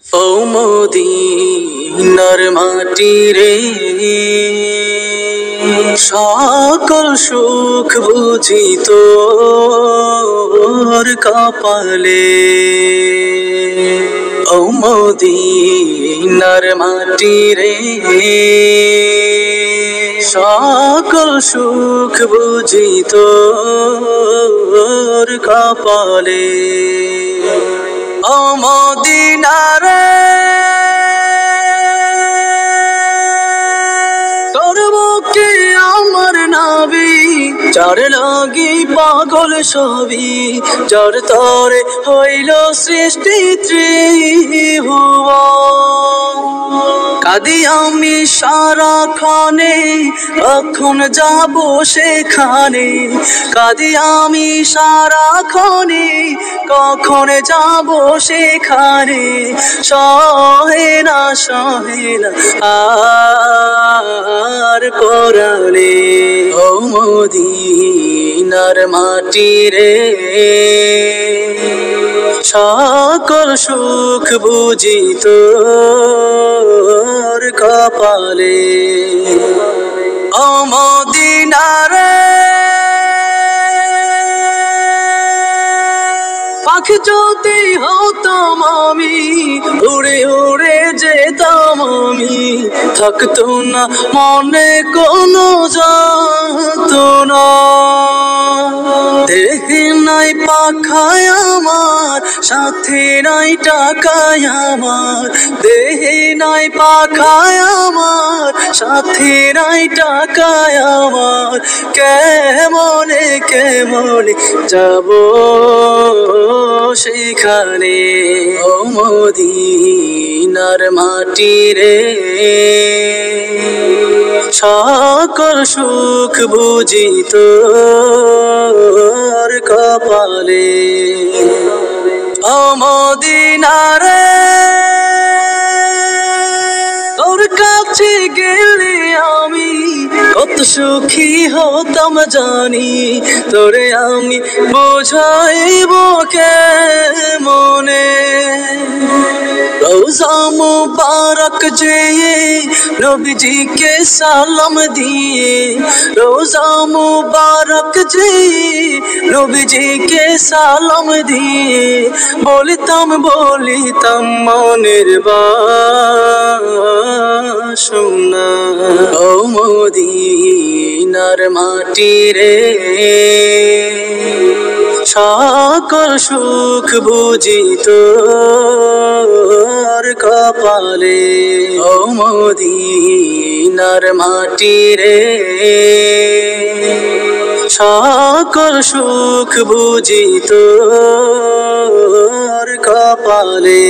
ও মদিনার মাটি রে, সকল সুখ বুঝি তোর কপালে। ও মদিনার মাটি রে, সকল সুখ বুঝি তোর কপালে। ও মদিনা রে, তোর বুকে আমার নবী, যার লাগি পাগল সবই, যার তরে হইল সৃষ্টি ত্রিভুবন। কাঁদি আমি সারাক্ষণে, কখন যাব সেখানে। কাঁদি আমি সারাক্ষণে, কখন যাব সেখানে। সহে না আর পরাণে। ও মদিনার মাটি রে, সকল সুখ বুঝি তোর কপালে। ও মদিনা রে, পাখি যদি হতাম আমি, উড়ে উড়ে যেতাম আমি। থাকতো না মনে কোনো যাতনা। দেহে নাই পাখায় আমার, সাথে নাই টাকায় আমার। দেহে নাই পাখায় আমার, সাথে নাই টাকায় আমার। কেমনে কেমনে যাব সেখানে। ও মদিনার মাটি রে, সকল সুখ বুঝি তোর কপালে। ও মদিনা রে, তোর কাছে গেলে আমি কত সুখী হতাম জানি। তোরে আমি বোঝাইব কেমনে। রোজা মুবারক যেয়ে নবীজিকে সালাম দিয়ে। রোজা মুবারক যেয়ে নবীজিকে সালাম দিয়ে। বলিতাম মনের বাসনা। ও মদিনার মাটি রে, সকল সুখ বুঝি তোর কপালে। ও মদিনার মাটি রে, সকল সুখ বুঝি তোর কপালে।